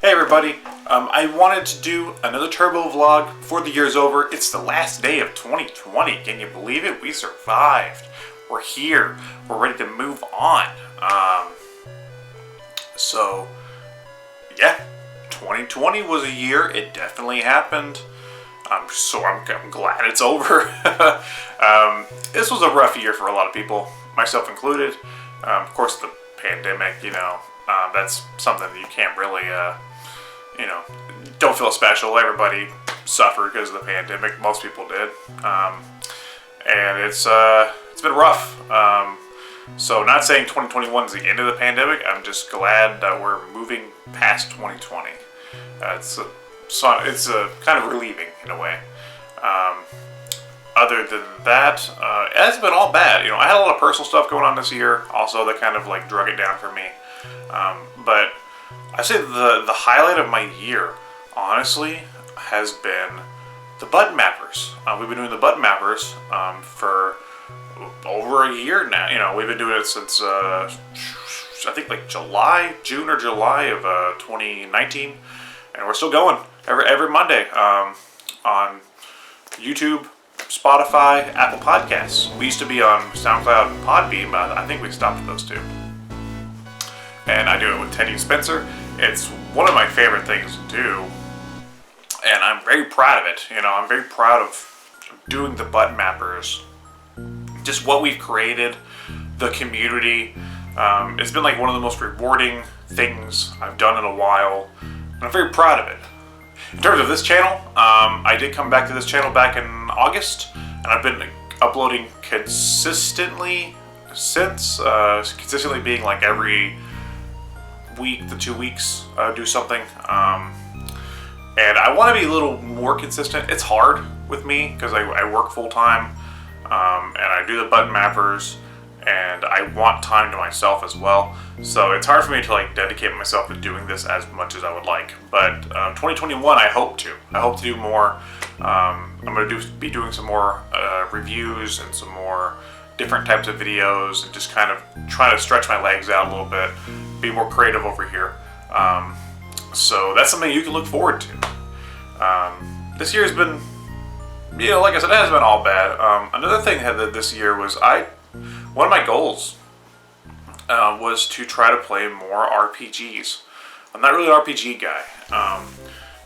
Hey everybody, I wanted to do another Turbo vlog before the year's over. It's the last day of 2020. Can you believe it? We survived. We're here. We're ready to move on. Yeah, 2020 was a year. It definitely happened. I'm glad it's over. This was a rough year for a lot of people, myself included. Of course, the pandemic, that's something that you can't really, don't feel special. Everybody suffered because of the pandemic. Most people did. And it's been rough. So not saying 2021 is the end of the pandemic. I'm just glad that we're moving past 2020. It's kind of relieving in a way. Other than that, it hasn't been all bad. I had a lot of personal stuff going on this year, also that kind of drug it down for me. But I say the highlight of my year, honestly, has been the button mappers. We've been doing the button mappers for over a year now. We've been doing it since I think June or July of 2019, and we're still going every Monday on YouTube, Spotify, Apple Podcasts. We used to be on SoundCloud and Podbean, but I think we stopped at those two. And I do it with Teddy and Spencer. It's one of my favorite things to do, and I'm very proud of it. I'm very proud of doing the button mappers. Just what we've created, the community. It's been one of the most rewarding things I've done in a while, and I'm very proud of it. In terms of this channel, I did come back to this channel back in August, and I've been uploading consistently since, consistently being every week to 2 weeks, do something. And I want to be a little more consistent. It's hard with me because I work full time, and I do the button mappers, and I want time to myself as well. So it's hard for me to dedicate myself to doing this as much as I would like. But 2021, I hope to do more. I'm going to be doing some more reviews and some more different types of videos, and just kind of try to stretch my legs out a little bit, be more creative over here. So that's something you can look forward to. This year has been, like I said, it hasn't been all bad. Another thing that this year was one of my goals was to try to play more RPGs. I'm not really an RPG guy.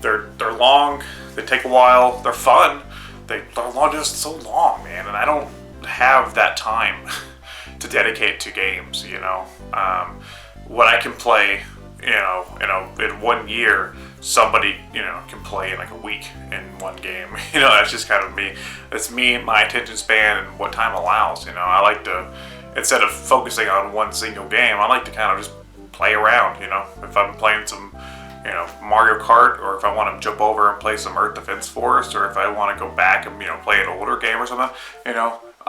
They're long, they take a while, they're fun. They're just so long, man, and I don't have that time to dedicate to games. What I can play, in 1 year, somebody, can play in a week in one game. That's just kind of me. It's me, my attention span, and what time allows. I like to, instead of focusing on one single game, I like to kind of just play around. If I'm playing some, Mario Kart, or if I want to jump over and play some Earth Defense Force, or if I want to go back and, play an older game or something, I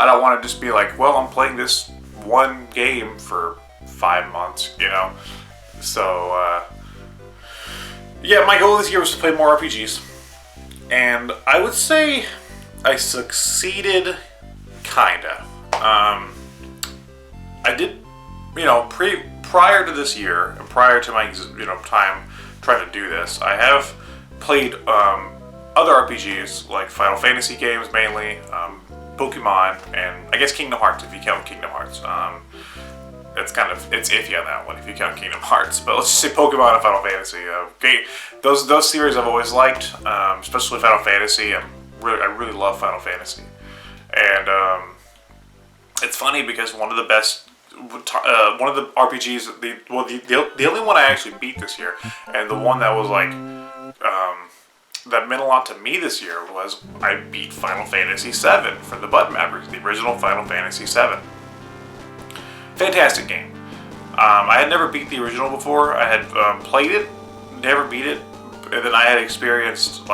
don't want to just be well, I'm playing this one game for 5 months, So, yeah, my goal this year was to play more RPGs. And I would say I succeeded, kinda. I did, prior to this year, and prior to my, time trying to do this, I have played other RPGs, like Final Fantasy games mainly, Pokemon, and I guess Kingdom Hearts, if you count Kingdom Hearts. It's iffy on that one if you count Kingdom Hearts, but let's just say Pokemon and Final Fantasy. Those series I've always liked, especially Final Fantasy. I really love Final Fantasy, and it's funny because one of the RPGs, the only one I actually beat this year, and the one that was that meant a lot to me this year, was I beat Final Fantasy VII from the button mappers, the original Final Fantasy VII. Fantastic game. I had never beat the original before. I had played it, never beat it, and then I had experienced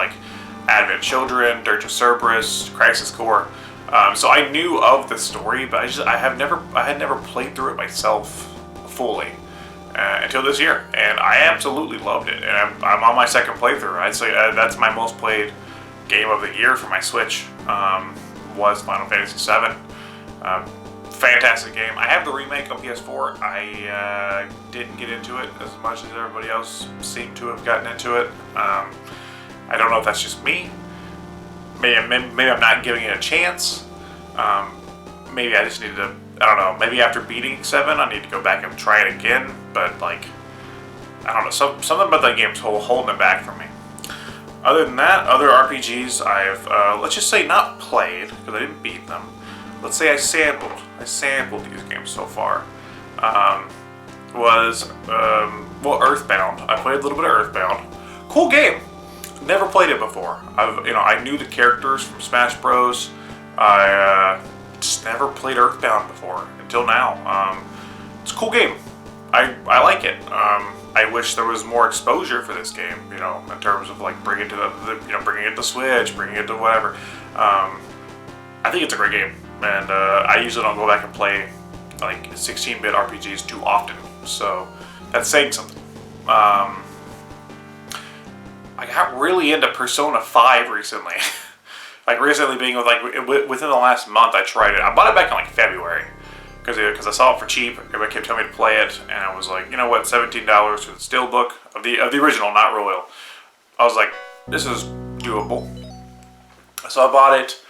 Advent Children, Dirge of Cerberus, Crisis Core. So I knew of the story, but I had never played through it myself fully until this year, and I absolutely loved it. And I'm on my second playthrough. I'd say that's my most played game of the year for my Switch. Was Final Fantasy VII. fantastic game. I have the remake on PS4. I didn't get into it as much as everybody else seemed to have gotten into it. I don't know if that's just me. Maybe I'm not giving it a chance. Maybe I just need to, I don't know, maybe after beating 7, I need to go back and try it again. But, like, I don't know, something about that game's holding it back for me. Other than that, other RPGs I've, let's just say not played, because I didn't beat them. Let's say I sampled these games so far. Well, Earthbound. I played a little bit of Earthbound. Cool game. Never played it before. I knew the characters from Smash Bros. I just never played Earthbound before until now. It's a cool game. I like it. I wish there was more exposure for this game. You know, in terms of like bringing it to bringing it to Switch, bringing it to whatever. I think it's a great game, and I usually don't go back and play like 16-bit RPGs too often. So that's saying something. I got really into Persona 5 recently. Like recently being within the last month I tried it. I bought it back in like February because I saw it for cheap. Everybody kept telling me to play it, and I was like, you know what, $17 for the Steelbook of the original, not Royal. I was like, this is doable. So I bought it.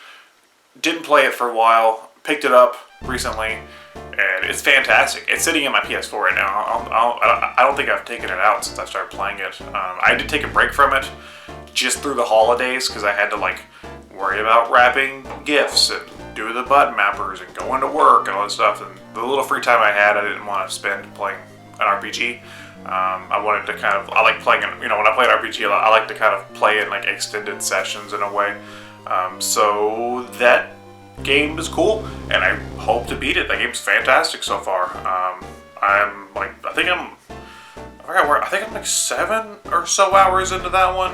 Didn't play it for a while. Picked it up recently. And it's fantastic. It's sitting in my PS4 right now. I don't think I've taken it out since I started playing it. I did take a break from it just through the holidays because I had to like worry about wrapping gifts and do the button mappers and going to work and all that stuff. And the little free time I had, I didn't want to spend playing an RPG. I wanted to kind of, I like playing, when I play an RPG, I like to kind of play in like extended sessions in a way. So that game is cool, and I hope to beat it. That game's fantastic so far. I'm like, I think I'm like 7 or so hours into that one,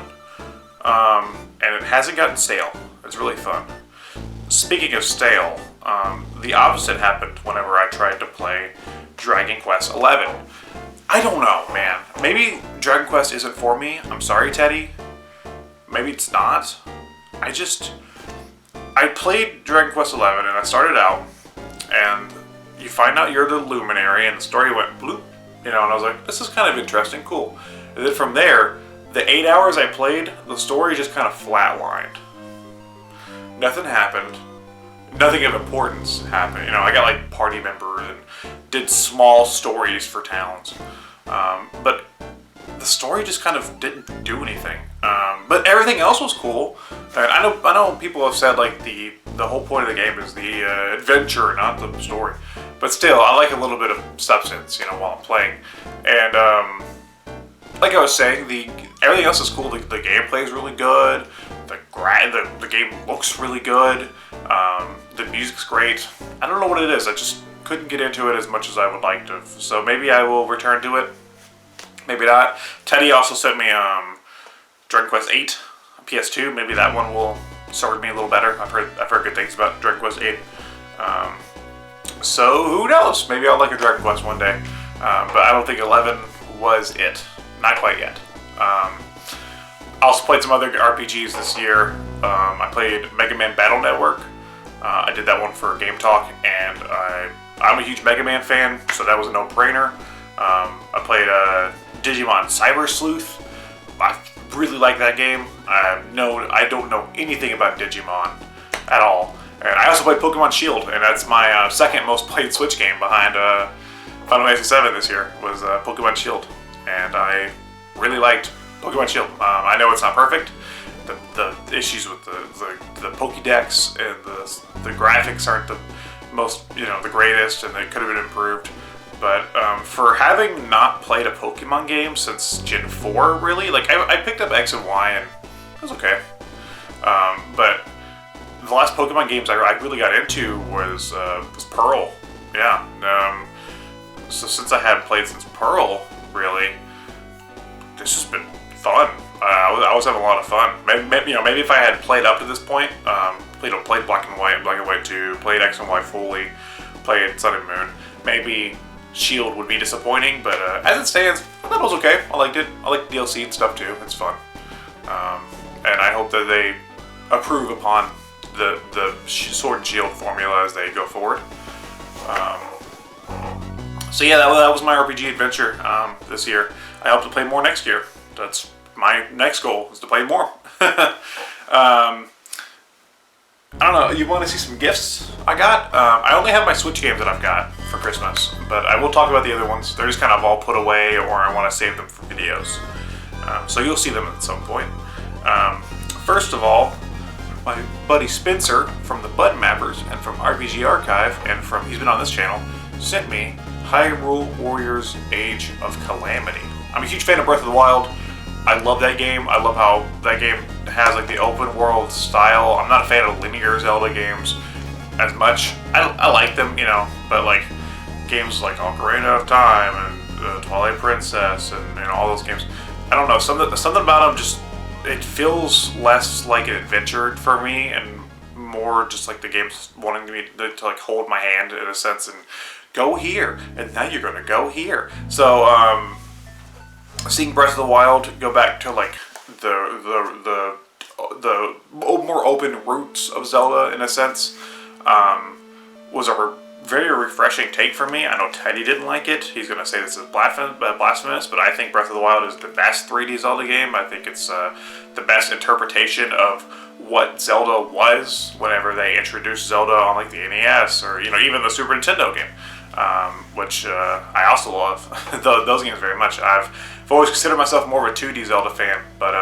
and it hasn't gotten stale. It's really fun. Speaking of stale, the opposite happened whenever I tried to play Dragon Quest XI. I don't know, man. Maybe Dragon Quest isn't for me. I'm sorry, Teddy. Maybe it's not. I played Dragon Quest XI, and I started out, and you find out you're the Luminary, and the story went bloop, and I was like, this is kind of interesting, cool. And then from there, the 8 hours I played, the story just kind of flatlined. Nothing happened. Nothing of importance happened. I got like party members and did small stories for towns, but the story just kind of didn't do anything. But everything else was cool. And I know people have said like the whole point of the game is the adventure, not the story. But still, I like a little bit of substance, while I'm playing. And like I was saying, everything else is cool. The gameplay is really good. The game looks really good. The music's great. I don't know what it is. I just couldn't get into it as much as I would like to. So maybe I will return to it. Maybe not. Teddy also sent me Dragon Quest VIII on PS2. Maybe that one will serve me a little better. I've heard good things about Dragon Quest VIII. So who knows? Maybe I'll like a Dragon Quest one day. But I don't think 11 was it. Not quite yet. I also played some other RPGs this year. I played Mega Man Battle Network. I did that one for Game Talk, and I'm a huge Mega Man fan, so that was a no-brainer. I played Digimon Cyber Sleuth. I really like that game. I don't know anything about Digimon at all. And I also played Pokemon Shield, and that's my second most played Switch game behind Final Fantasy VII this year, was Pokemon Shield. And I really liked Pokemon Shield. I know it's not perfect. The issues with the Pokédex and the graphics aren't the most, the greatest, and they could have been improved. But for having not played a Pokemon game since Gen 4, really, like I picked up X and Y and it was okay. But the last Pokemon games I really got into was Pearl. Yeah. So since I hadn't played since Pearl, really, this has been fun. I was having a lot of fun. Maybe if I had played up to this point, played Black and White 2, played X and Y fully, played Sun and Moon, maybe Shield would be disappointing, but as it stands, I thought it was okay. I liked it. I like DLC and stuff too. It's fun. And I hope that they approve upon the Sword and Shield formula as they go forward. So yeah, that was my RPG adventure this year. I hope to play more next year. That's my next goal, is to play more. I don't know, you want to see some gifts I got? I only have my Switch games that I've got for Christmas, but I will talk about the other ones. They're just kind of all put away, or I want to save them for videos. So you'll see them at some point. First of all, my buddy Spencer from the Button Mappers and from RPG Archive, and he's been on this channel, sent me Hyrule Warriors Age of Calamity. I'm a huge fan of Breath of the Wild. I love that game. I love how that game has like the open world style. I'm not a fan of linear Zelda games as much. I like them, you know, but like games like Ocarina of Time and Twilight Princess and all those games, I don't know, something about them just, it feels less like an adventure for me and more just like the game's wanting me to like hold my hand in a sense and go here, and now you're gonna go here. So seeing Breath of the Wild go back to like the more open roots of Zelda in a sense was a very refreshing take for me. I know Teddy didn't like it. He's gonna say this is blasphemous, but I think Breath of the Wild is the best 3D Zelda game. I think it's the best interpretation of what Zelda was whenever they introduced Zelda on like the NES or even the Super Nintendo game. Which I also love those games very much. I've always considered myself more of a 2D Zelda fan, but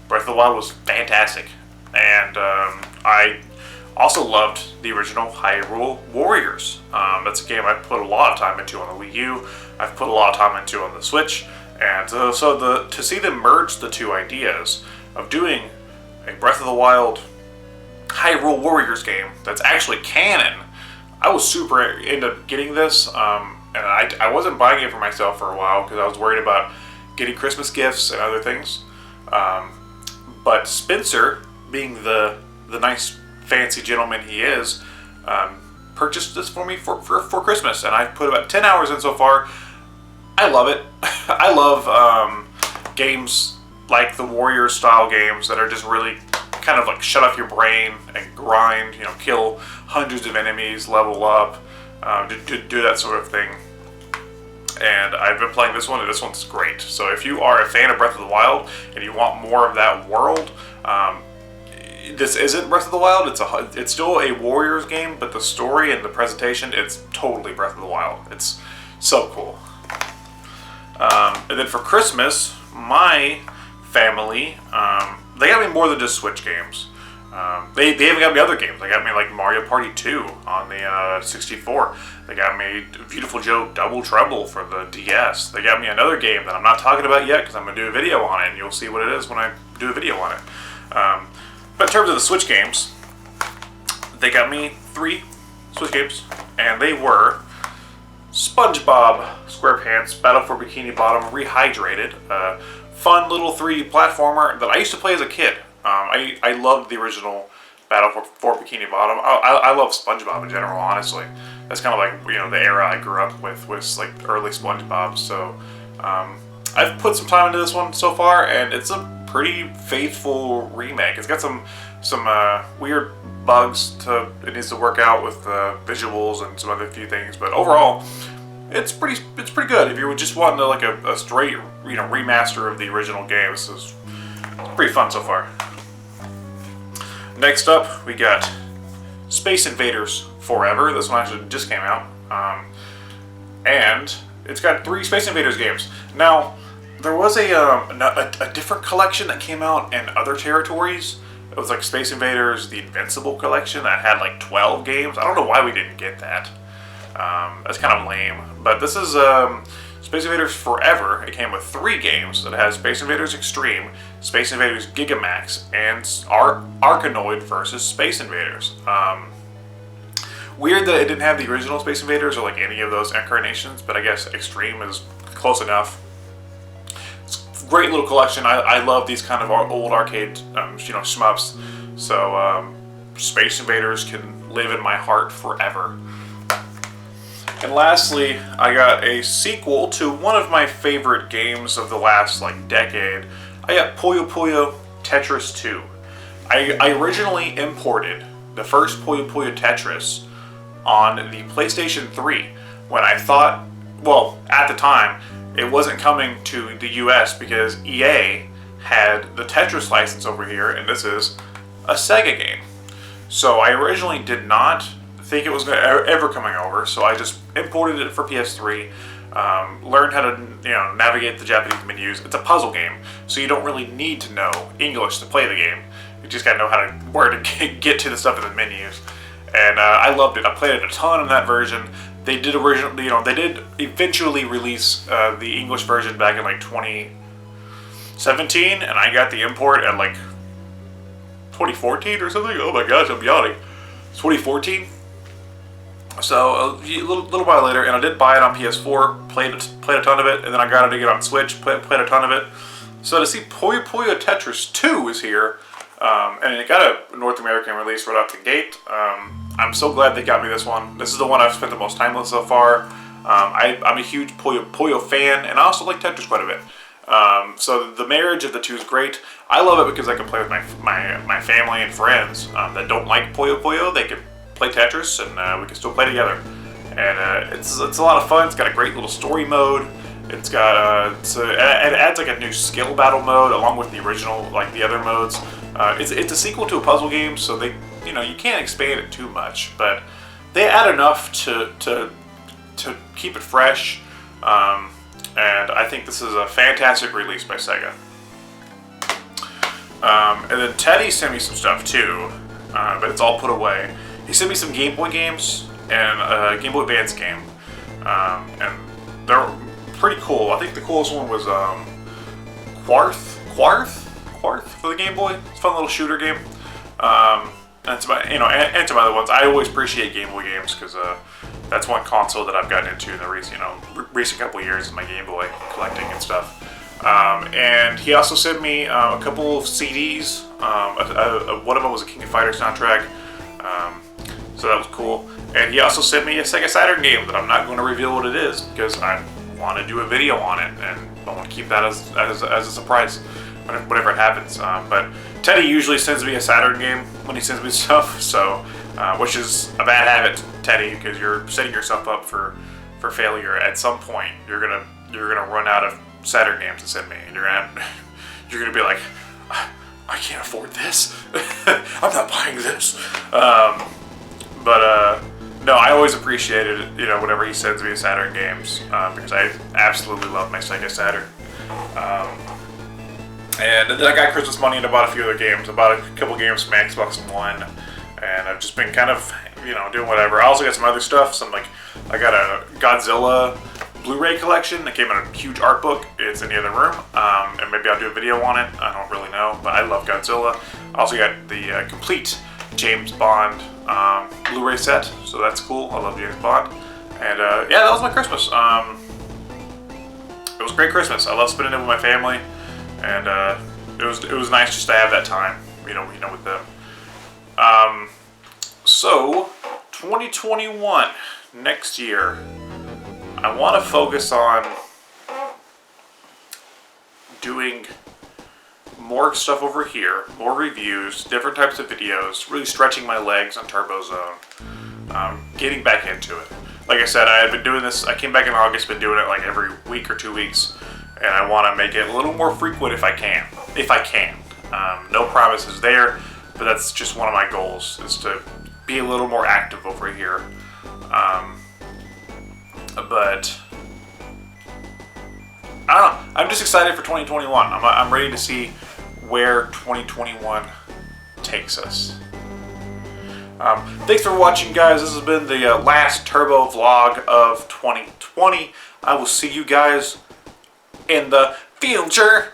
Breath of the Wild was fantastic, and I also loved the original Hyrule Warriors. That's a game I put a lot of time into on the Wii U. I've put a lot of time into on the Switch, and so to see them merge the two ideas of doing a Breath of the Wild Hyrule Warriors game that's actually canon. I was super into getting this, and I wasn't buying it for myself for a while because I was worried about getting Christmas gifts and other things. But Spencer, being the nice, fancy gentleman he is, purchased this for me for Christmas, and I've put about 10 hours in so far. I love it. I love games like the Warriors style games that are just really kind of like shut off your brain and grind, kill hundreds of enemies, level up, do that sort of thing. And I've been playing this one, and this one's great. So if you are a fan of Breath of the Wild and you want more of that world, this isn't Breath of the Wild. It's still a Warriors game, but the story and the presentation, it's totally Breath of the Wild. It's so cool. And then for Christmas, my family, they got me more than just Switch games. They even got me other games. They got me like Mario Party 2 on the 64. They got me Beautiful Joe Double Trouble for the DS. They got me another game that I'm not talking about yet because I'm going to do a video on it, and you'll see what it is when I do a video on it. But in terms of the Switch games, they got me 3 Switch games, and they were Spongebob SquarePants Battle for Bikini Bottom Rehydrated. Fun little 3D platformer that I used to play as a kid. I loved the original Battle for Bikini Bottom. I love SpongeBob in general, honestly. That's kind of like the era I grew up with was like early SpongeBob. So I've put some time into this one so far, and it's a pretty faithful remake. It's got some weird bugs it needs to work out with the visuals and some other few things, but overall, it's pretty good. If you were just wanting like a straight remaster of the original game, this is pretty fun so far. Next up, we got Space Invaders Forever. This one actually just came out, and it's got 3 Space Invaders games. Now, there was a different collection that came out in other territories. It was like Space Invaders, the Invincible collection that had like 12 games. I don't know why we didn't get that. That's kind of lame. But this is Space Invaders Forever. It came with 3 games. It has Space Invaders Extreme, Space Invaders Gigamax, and Arkanoid versus Space Invaders. Weird that it didn't have the original Space Invaders or like any of those incarnations, but I guess Extreme is close enough. It's a great little collection. I love these kind of old arcade shmups. So Space Invaders can live in my heart forever. And lastly, I got a sequel to one of my favorite games of the last decade. I got Puyo Tetris 2. I originally imported the first Puyo Tetris on the PlayStation 3 when I thought, well, at the time, it wasn't coming to the US because EA had the Tetris license over here, and this is a Sega game. So I originally did not think it was ever coming over, so I just imported it for PS3, learned how to navigate the Japanese menus. It's a puzzle game, so you don't really need to know English to play the game. You just gotta know where to get to the stuff in the menus. And I loved it. I played it a ton on that version. They did they did eventually release the English version back in like 2017, and I got the import at like 2014 or something. Oh my gosh, I'm yawning. 2014. So a little while later, and I did buy it on PS4, played a ton of it, and then I got it to get on Switch, played a ton of it. So to see Puyo Tetris 2 is here, and it got a North American release right out the gate. I'm so glad they got me this one. This is the one I've spent the most time with so far. I'm a huge Puyo fan, and I also like Tetris quite a bit. So the marriage of the two is great. I love it because I can play with my family and friends that don't like Puyo. They can play Tetris, and we can still play together. And it's a lot of fun. It's got a great little story mode. It's got it adds like a new skill battle mode along with the original, like the other modes. It's a sequel to a puzzle game, so they you can't expand it too much, but they add enough to keep it fresh. And I think this is a fantastic release by Sega. And then Teddy sent me some stuff too, but it's all put away. He sent me some Game Boy games and a Game Boy Advance game, and they're pretty cool. I think the coolest one was Quarth for the Game Boy. It's a fun little shooter game. And some other ones. I always appreciate Game Boy games because that's one console that I've gotten into in the recent couple of years in my Game Boy collecting and stuff. And he also sent me a couple of CDs. One of them was a King of Fighters soundtrack, so that was cool. And he also sent me a Sega Saturn game that I'm not going to reveal what it is because I want to do a video on it, and I want to keep that as a surprise whenever it happens. But Teddy usually sends me a Saturn game when he sends me stuff, so which is a bad habit, Teddy, because you're setting yourself up for failure. At some point, you're gonna run out of Saturn games to send me, and you're gonna be like, I can't afford this. I'm not buying this. But no, I always appreciated it, whenever he sends me Saturn games, because I absolutely love my Sega Saturn. And then I got Christmas money and I bought a few other games. I bought a couple games from Xbox One, and I've just been kind of, doing whatever. I also got some other stuff. I got a Godzilla Blu-ray collection that came in a huge art book. It's in the other room, and maybe I'll do a video on it. I don't really know, but I love Godzilla. I also got the complete James Bond Blu-ray set, so that's cool. I love James Bond. And yeah, that was my Christmas. It was a great Christmas. I love spending it with my family. And it was nice just to have that time, with them. So 2021, next year, I want to focus on doing more stuff over here, more reviews, different types of videos, really stretching my legs on Turbo Zone, getting back into it. Like I said, I had been doing this. I came back in August, been doing it like every week or 2 weeks. And I want to make it a little more frequent if I can. No promises there, but that's just one of my goals, is to be a little more active over here. But I don't know. I'm just excited for 2021. I'm ready to see where 2021 takes us. Thanks for watching, guys. This has been the last Turbo vlog of 2020. I will see you guys in the future.